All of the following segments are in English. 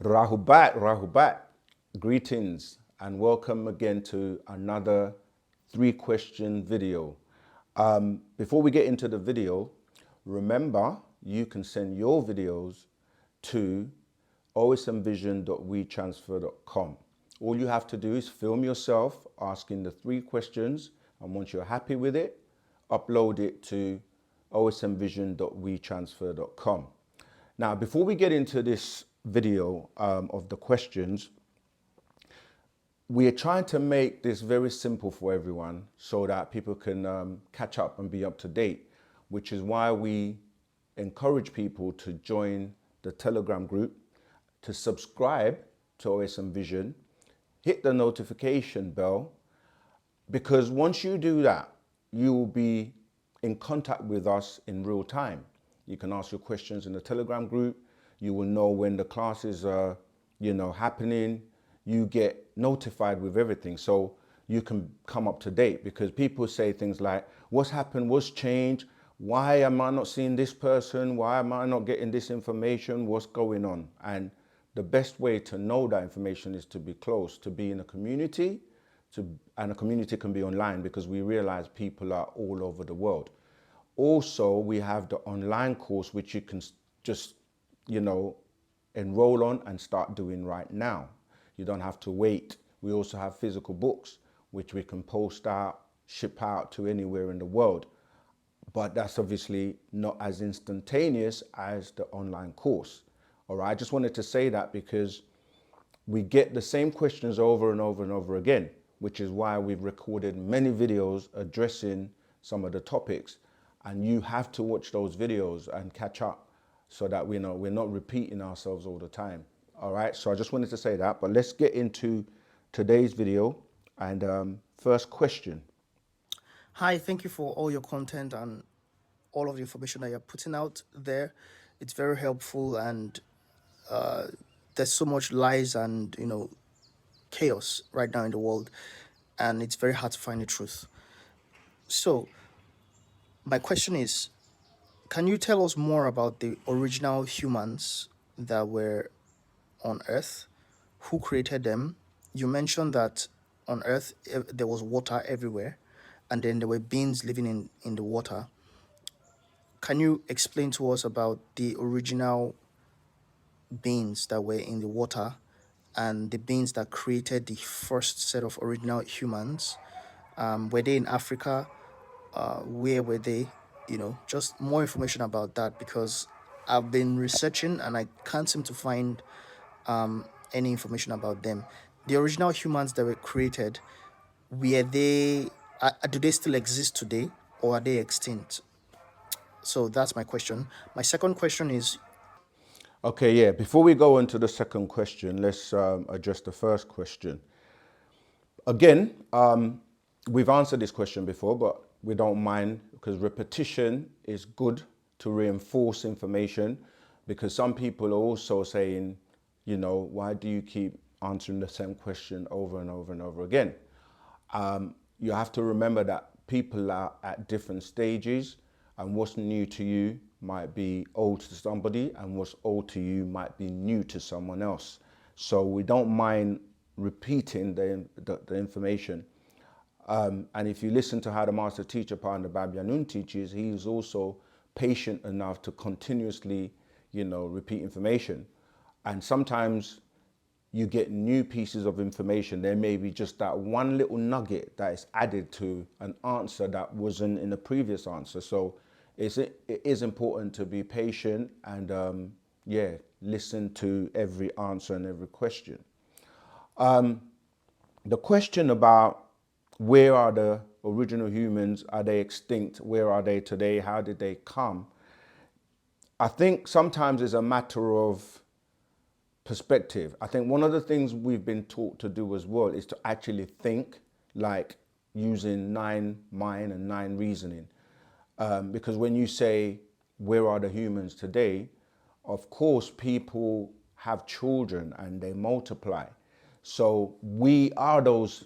Rahubat, Rahubat. Greetings and welcome again to another 3-question video. Before we get into the video, remember you can send your videos to osmvision.wetransfer.com. All you have to do is film yourself asking the 3 questions, and once you're happy with it, upload it to osmvision.wetransfer.com. Now, before we get into this video of the questions, we are trying to make this very simple for everyone so that people can catch up and be up to date, which is why we encourage people to join the Telegram group, to subscribe to OSM Vision, hit the notification bell, because once you do that, you will be in contact with us in real time. You can ask your questions in the Telegram group. You will know when the classes are, happening. You get notified with everything, so you can come up to date, because people say things like, what's happened, what's changed? Why am I not seeing this person? Why am I not getting this information? What's going on? And the best way to know that information is to be close, to be in a community, and a community can be online, because we realize people are all over the world. Also, we have the online course, which you can just, enroll on and start doing right now. You don't have to wait. We also have physical books, which we can post out, ship out to anywhere in the world. But that's obviously not as instantaneous as the online course. All right, I just wanted to say that because we get the same questions over and over and over again, which is why we've recorded many videos addressing some of the topics. And you have to watch those videos and catch up so that we're not repeating ourselves all the time. All right, so I just wanted to say that, but let's get into today's video. And first question. Hi, thank you for all your content and all of the information that you're putting out there. It's very helpful, and there's so much lies and chaos right now in the world, and it's very hard to find the truth. So my question is, can you tell us more about the original humans that were on Earth? Who created them? You mentioned that on Earth there was water everywhere, and then there were beings living in the water. Can you explain to us about the original beings that were in the water and the beings that created the first set of original humans? Were they in Africa? Where were they? Just more information about that, because I've been researching and I can't seem to find any information about them. The original humans that were created, were they? Do they still exist today, or are they extinct? So that's my question. My second question is, Okay, yeah, before we go into the second question, let's address the first question. Again, we've answered this question before, but we don't mind, because repetition is good to reinforce information, because some people are also saying, why do you keep answering the same question over and over and over again? You have to remember that people are at different stages, and what's new to you might be old to somebody, and what's old to you might be new to someone else. So we don't mind repeating the information. And if you listen to how the master teacher, Panda Babyanun, teaches, he is also patient enough to continuously, repeat information. And sometimes you get new pieces of information. There may be just that one little nugget that is added to an answer that wasn't in the previous answer. So it is important to be patient and listen to every answer and every question. The question about where are the original humans, are they extinct, where are they today, how did they come? I think sometimes it's a matter of perspective. I think one of the things we've been taught to do as well is to actually think, like using 9 mind and 9 reasoning. Because when you say, where are the humans today? Of course, people have children and they multiply. So we are those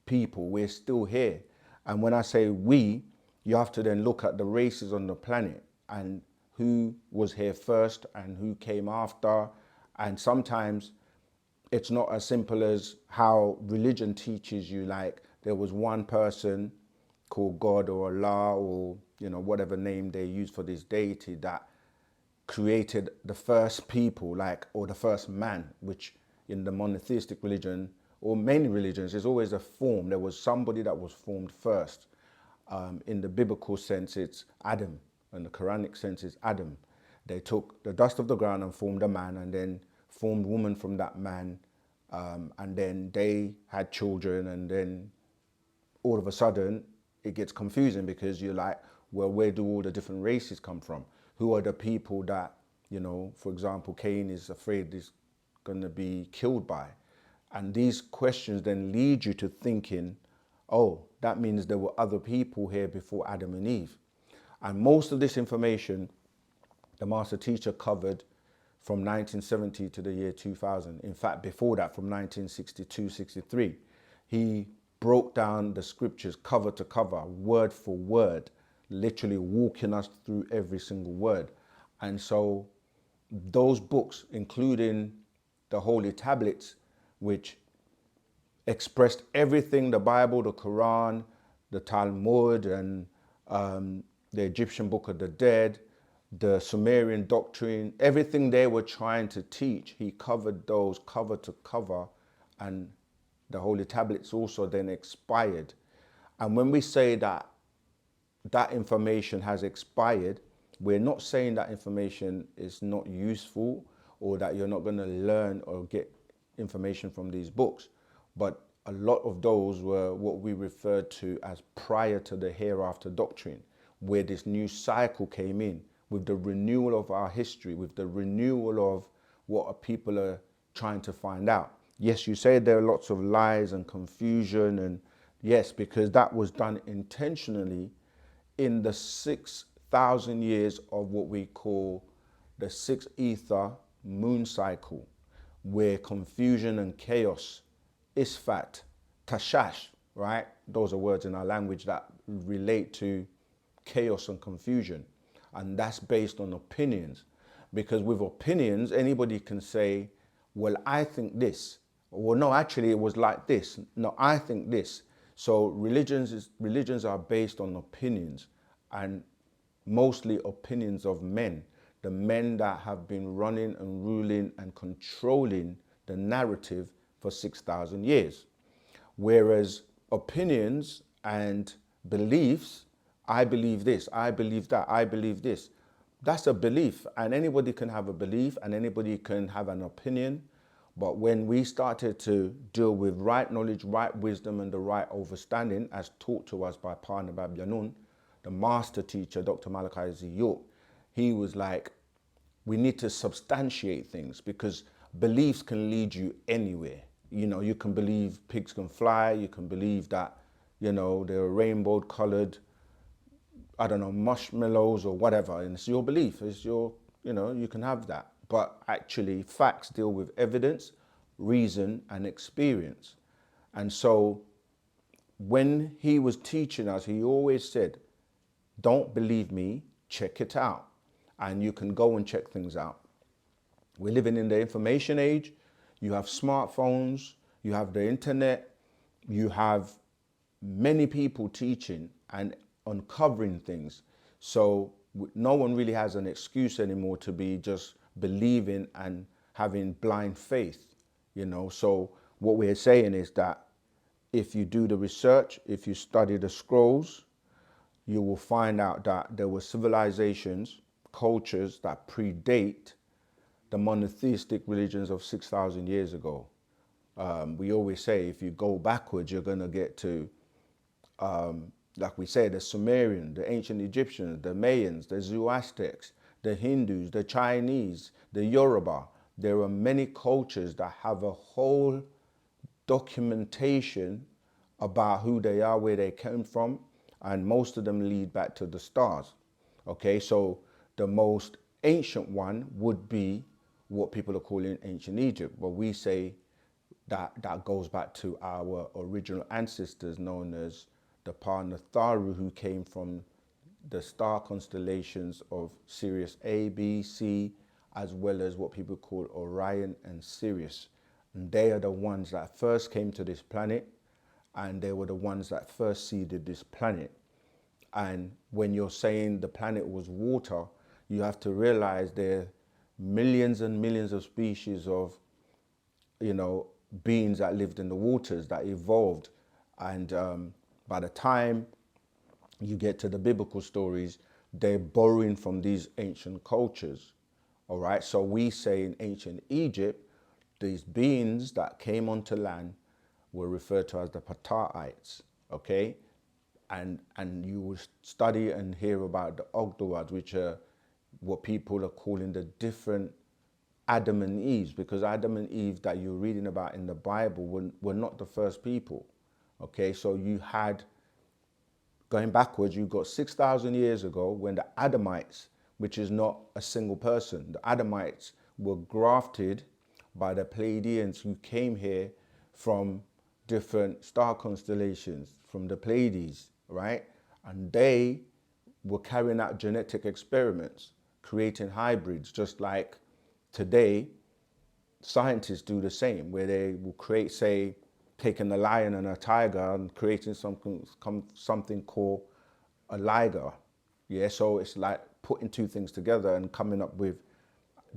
people, we're still here. And when I say we, you have to then look at the races on the planet and who was here first and who came after, And sometimes it's not as simple as how religion teaches you, like there was one person called God or Allah or, you know, whatever name they use for this deity that created the first people, like, or the first man, which in the monotheistic religion or many religions is always a form. There was somebody that was formed first. In the biblical sense, it's Adam, and the Quranic sense is Adam. They took the dust of the ground and formed a man, and then formed woman from that man, and then they had children, and then all of a sudden it gets confusing because you're like, well, where do all the different races come from? Who are the people that, you know, for example, Cain is afraid is going to be killed by? And these questions then lead you to thinking, oh, that means there were other people here before Adam and Eve. And most of this information, the master teacher covered from 1970 to the year 2000. In fact, before that, from 1962, 63, he broke down the scriptures cover to cover, word for word, literally walking us through every single word. And so those books, including the Holy Tablets, which expressed everything, the Bible, the Quran, the Talmud, and the Egyptian Book of the Dead, the Sumerian doctrine, everything they were trying to teach, he covered those cover to cover, and the Holy Tablets also then expired. And when we say that that information has expired, we're not saying that information is not useful or that you're not going to learn or get information from these books. But a lot of those were what we referred to as prior to the hereafter doctrine, where this new cycle came in with the renewal of our history, with the renewal of what people are trying to find out. Yes, you say there are lots of lies and confusion, and yes, because that was done intentionally in the 6,000 years of what we call the sixth ether moon cycle, where confusion and chaos, isfat, tashash, right? Those are words in our language that relate to chaos and confusion. And that's based on opinions. Because with opinions, anybody can say, well, I think this. Well, no, actually it was like this. No, I think this. So religions are based on opinions, and mostly opinions of men, the men that have been running and ruling and controlling the narrative for 6,000 years. Whereas opinions and beliefs, I believe this, I believe that, I believe this, that's a belief, and anybody can have a belief and anybody can have an opinion. But when we started to deal with right knowledge, right wisdom, and the right understanding, as taught to us by Parnabab Yanun, the master teacher, Dr. Malachi Z. York, he was like, we need to substantiate things, because beliefs can lead you anywhere. You know, you can believe pigs can fly, you can believe that, you know, they're rainbow colored, I don't know, marshmallows or whatever, and it's your belief, it's your, you know, you can have that. But actually, facts deal with evidence, reason, and experience. And so when he was teaching us, he always said, don't believe me, check it out. And you can go and check things out. We're living in the information age. You have smartphones, you have the internet, you have many people teaching and uncovering things. So no one really has an excuse anymore to be just believing and having blind faith, you know. So what we're saying is that if you do the research, if you study the scrolls, you will find out that there were civilizations, cultures that predate the monotheistic religions of 6,000 years ago. We always say if you go backwards, you're going to get to, like we say, the Sumerian, the ancient Egyptians, the Mayans, the Zoroastrians, the Hindus, the Chinese, the Yoruba. There are many cultures that have a whole documentation about who they are, where they came from, and most of them lead back to the stars. Okay, so the most ancient one would be what people are calling ancient Egypt, but we say that that goes back to our original ancestors known as the Parnatharu, who came from the star constellations of Sirius A, B, C, as well as what people call Orion and Sirius. And they are the ones that first came to this planet, and they were the ones that first seeded this planet. And when you're saying the planet was water, you have to realize there are millions and millions of species of, beings that lived in the waters that evolved. And by the time you get to the biblical stories, they're borrowing from these ancient cultures. All right. So we say in ancient Egypt, these beings that came onto land were referred to as the Pataites. Okay. And you will study and hear about the Ogdoads, which are what people are calling the different Adam and Eve's, because Adam and Eve that you're reading about in the Bible were not the first people. Okay, so you had, going backwards, you got 6,000 years ago when the Adamites, which is not a single person, the Adamites were grafted by the Pleiadians who came here from different star constellations, from the Pleiades, right? And they were carrying out genetic experiments, creating hybrids, just like today scientists do the same, where they will create, say, taking a lion and a tiger and creating something called a liger. Yeah, so it's like putting two things together and coming up with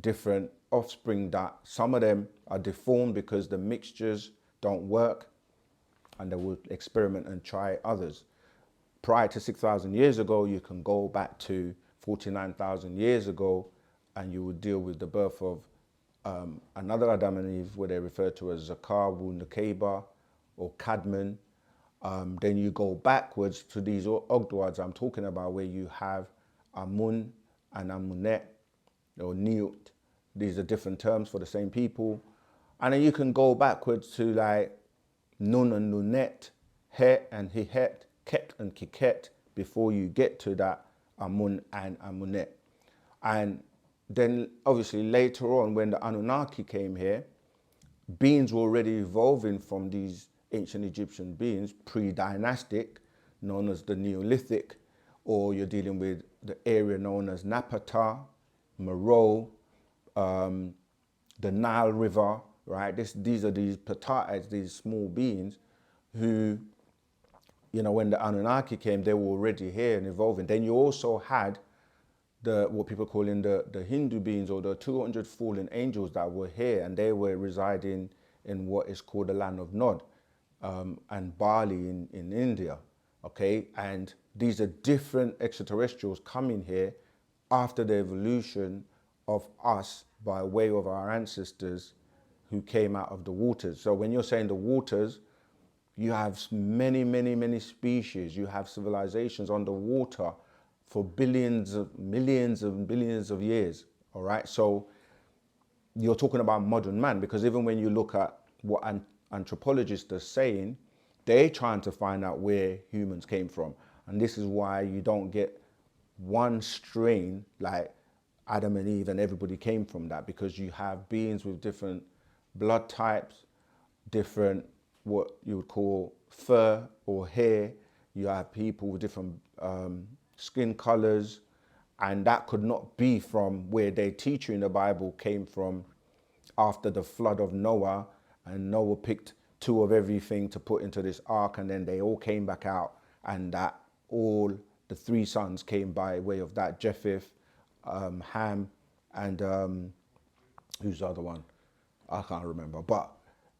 different offspring that some of them are deformed because the mixtures don't work, and they will experiment and try others. Prior to 6,000 years ago, you can go back to 49,000 years ago, and you would deal with the birth of another Adam and Eve, where they refer to as Zakar, Wu-Sabat, or Cadman. Then you go backwards to these Ogdoads I'm talking about, where you have Amun and Amunet, or Newt. These are different terms for the same people. And then you can go backwards to like Nun and Nunet, Het and Hihet, Ket and Kiket, before you get to that Amun and Amunet. And then obviously later on, when the Anunnaki came here, beings were already evolving from these ancient Egyptian beings, pre-dynastic, known as the Neolithic, or you're dealing with the area known as Napata, Meroe, the Nile River, right? These are these Pataites, these small beings who, when the Anunnaki came, they were already here and evolving. Then you also had what people call in the Hindu beings, or the 200 fallen angels that were here, and they were residing in what is called the land of Nod, and Bali in India. Okay, and these are different extraterrestrials coming here after the evolution of us by way of our ancestors who came out of the waters. So when you're saying the waters, you have many, many, many species. You have civilizations underwater for billions of millions and billions of years. All right. So you're talking about modern man, because even when you look at what anthropologists are saying, they're trying to find out where humans came from. And this is why you don't get one strain like Adam and Eve and everybody came from that, because you have beings with different blood types, different what you would call fur or hair. You have people with different skin colors, and that could not be from where they teach you in the Bible came from after the flood of Noah, and Noah picked two of everything to put into this ark, and then they all came back out, and that all the three sons came by way of that: Japheth, Ham, and who's the other one? I can't remember. But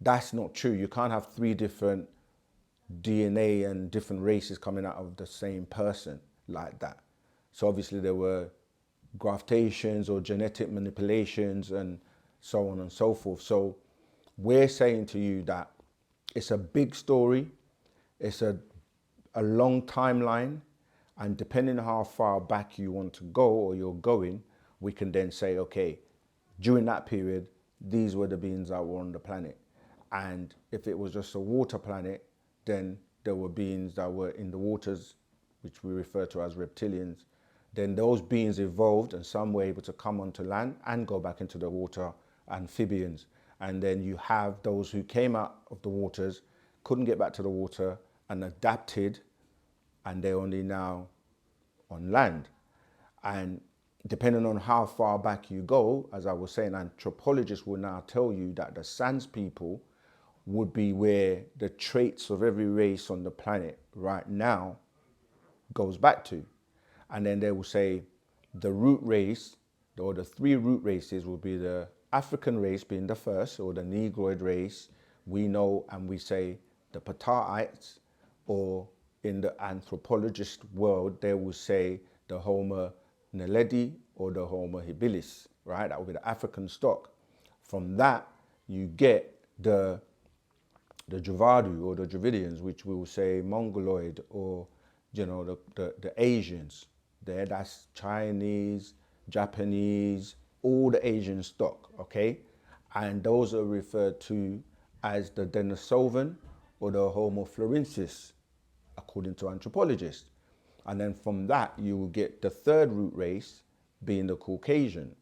that's not true. You can't have three different DNA and different races coming out of the same person like that. So obviously there were graftations or genetic manipulations and so on and so forth. So we're saying to you that it's a big story, it's a long timeline, and depending on how far back you want to go or you're going, we can then say, okay, during that period, these were the beings that were on the planet. And if it was just a water planet, then there were beings that were in the waters, which we refer to as reptilians. Then those beings evolved, and some were able to come onto land and go back into the water, amphibians. And then you have those who came out of the waters, couldn't get back to the water, and adapted, and they're only now on land. And depending on how far back you go, as I was saying, anthropologists will now tell you that the Sans people would be where the traits of every race on the planet right now goes back to. And then they will say the root race, or the three root races, will be the African race being the first, or the Negroid race. We know and we say the Pataites, or in the anthropologist world, they will say the Homo naledi or the Homo habilis, right? That will be the African stock. From that, you get the Javadu or the Dravidians, which we will say Mongoloid, or the Asians. There, that's Chinese, Japanese, all the Asian stock, okay? And those are referred to as the Denisovan or the Homo florensis, according to anthropologists. And then from that, you will get the third root race being the Caucasian.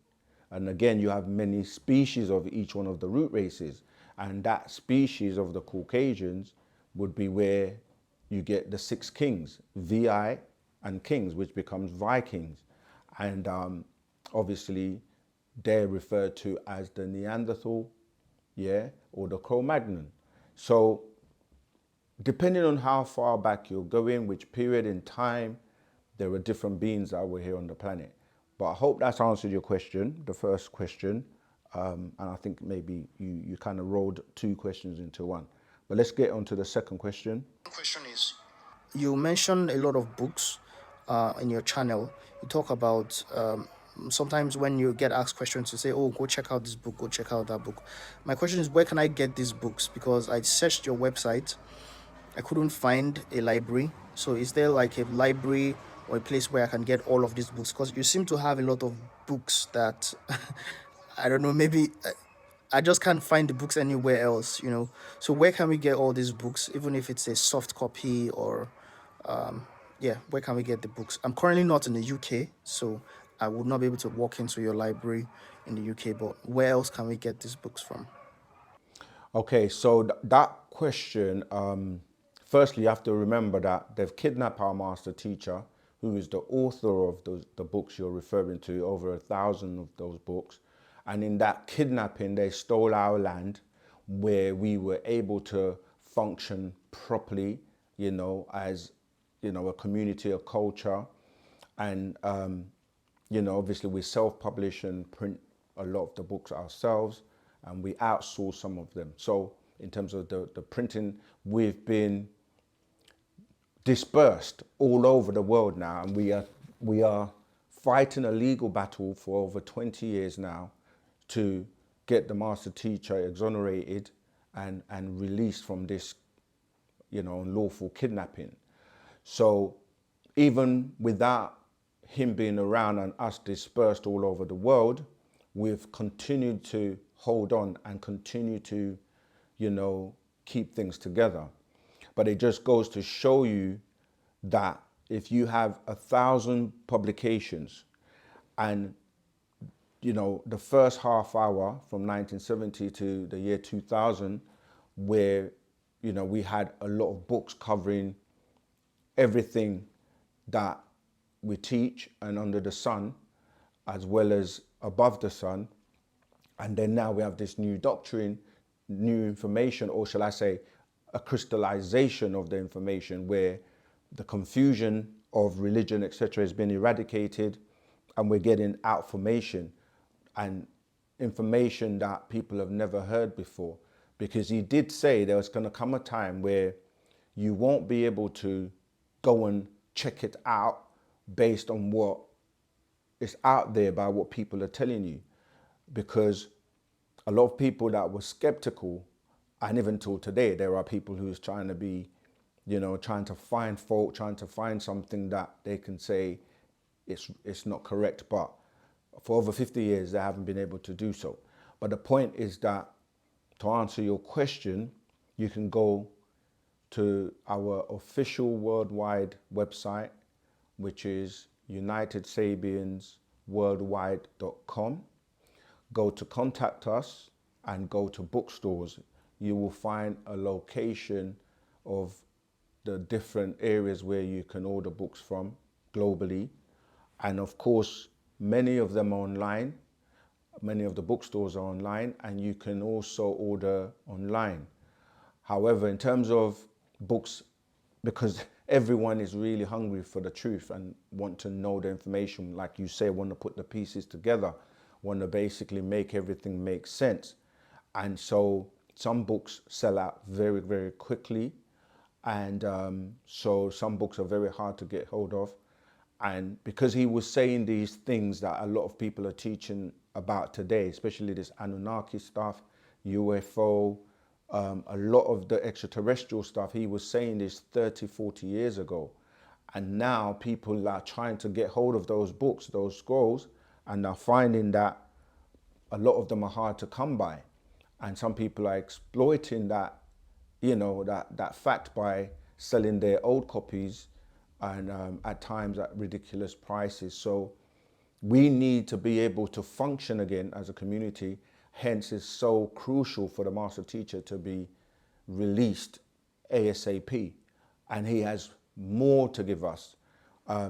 And again, you have many species of each one of the root races. And that species of the Caucasians would be where you get the six kings, VI and kings, which becomes Vikings. And obviously, they're referred to as the Neanderthal, yeah, or the Cro-Magnon. So depending on how far back you're going, which period in time, there are different beings that were here on the planet. But I hope that's answered your question, the first question. And I think maybe you kind of rolled two questions into one. But let's get on to the second question. Question is, you mentioned a lot of books in your channel. You talk about sometimes when you get asked questions, you say, "Oh, go check out this book, go check out that book." My question is, where can I get these books? Because I searched your website, I couldn't find a library. So is there like a library or a place where I can get all of these books? Because you seem to have a lot of books that I don't know, maybe I just can't find the books anywhere else, you know. So where can we get all these books, even if it's a soft copy or yeah, where can we get the books? I'm currently not in the UK, so I would not be able to walk into your library in the UK, but where else can we get these books from? Okay, so that question, firstly, you have to remember that they've kidnapped our master teacher, who is the author of the books you're referring to, over 1,000 of those books. And in that kidnapping, they stole our land where we were able to function properly, as, a community, a culture. And, obviously we self-publish and print a lot of the books ourselves, and we outsource some of them. So in terms of the printing, we've been dispersed all over the world now, and we are fighting a legal battle for over 20 years now to get the master teacher exonerated and released from this, unlawful kidnapping. So even without him being around and us dispersed all over the world, we've continued to hold on and continue to, keep things together. But it just goes to show you that if you have 1,000 publications and, the first half hour from 1970 to the year 2000, where, we had a lot of books covering everything that we teach and under the sun, as well as above the sun. And then now we have this new doctrine, new information, or shall I say, a crystallization of the information where the confusion of religion, etc., has been eradicated, and we're getting out formation and information that people have never heard before. Because he did say there was going to come a time where you won't be able to go and check it out based on what is out there by what people are telling you. Because a lot of people that were skeptical, and even till today, there are people who's trying to be, trying to find fault, trying to find something that they can say it's not correct. But for over 50 years, they haven't been able to do so. But the point is that, to answer your question, you can go to our official worldwide website, which is unitedsabiansworldwide.com. Go to contact us and go to bookstores. You will find a location of the different areas where you can order books from globally. And of course, Many of them are online. Many of the bookstores are online, and you can also order online. However, in terms of books, because everyone is really hungry for the truth and want to know the information, like you say, want to put the pieces together, want to basically make everything make sense. And so some books sell out very, very quickly. And so some books are very hard to get hold of. And because he was saying these things that a lot of people are teaching about today, especially this Anunnaki stuff, UFO, a lot of the extraterrestrial stuff, he was saying this 30, 40 years ago. And now people are trying to get hold of those books, those scrolls, and are finding that a lot of them are hard to come by. And some people are exploiting that, that fact by selling their old copies and at times at ridiculous prices. So we need to be able to function again as a community. Hence, it's so crucial for the master teacher to be released ASAP. And he has more to give us.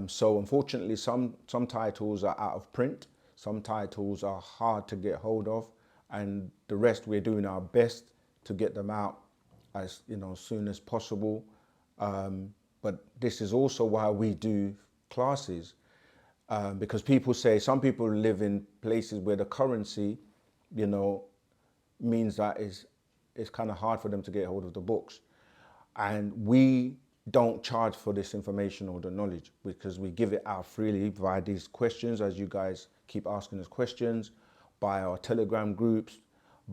So unfortunately, some titles are out of print. Some titles are hard to get hold of. And the rest, we're doing our best to get them out as soon as possible. But this is also why we do classes, because some people live in places where the currency, means that it's kind of hard for them to get hold of the books. And we don't charge for this information or the knowledge, because we give it out freely via these questions, as you guys keep asking us questions, by our Telegram groups,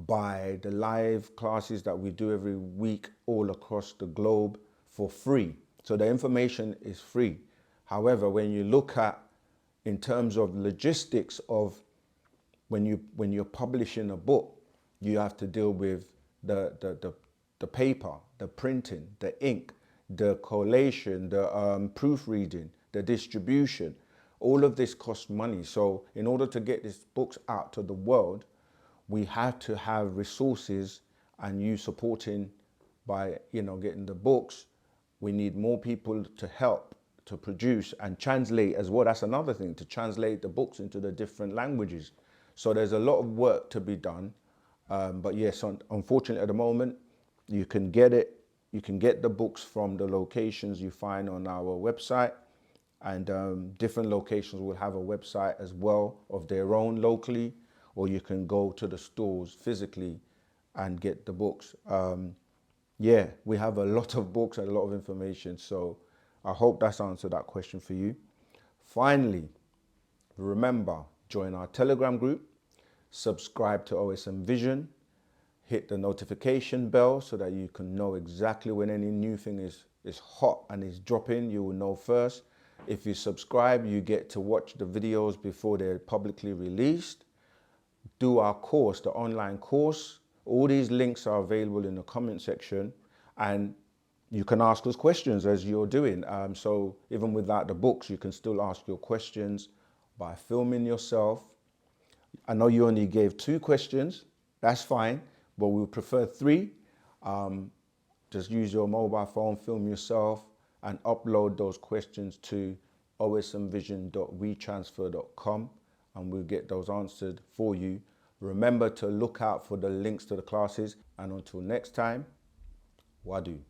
by the live classes that we do every week all across the globe for free. So the information is free. However, when you look at in terms of logistics of when you're publishing a book, you have to deal with the paper, the printing, the ink, the collation, the proofreading, the distribution. All of this costs money. So in order to get these books out to the world, we have to have resources, and you supporting by getting the books. We need more people to help to produce and translate as well. That's another thing, to translate the books into the different languages. So there's a lot of work to be done. But yes, unfortunately at the moment, you can get the books from the locations you find on our website, and different locations will have a website as well of their own locally, or you can go to the stores physically and get the books. Yeah, we have a lot of books and a lot of information. So I hope that's answered that question for you. Finally, remember, join our Telegram group, subscribe to OSM Vision, hit the notification bell so that you can know exactly when any new thing is hot and is dropping. You will know first. If you subscribe, you get to watch the videos before they're publicly released. Do our course, the online course. All these links are available in the comment section, and you can ask us questions as you're doing. So even without the books, you can still ask your questions by filming yourself. I know you only gave 2 questions. That's fine, but we would prefer 3. Just use your mobile phone, film yourself, and upload those questions to osmvision.wetransfer.com, and we'll get those answered for you. Remember to look out for the links to the classes, and until next time, Wadu.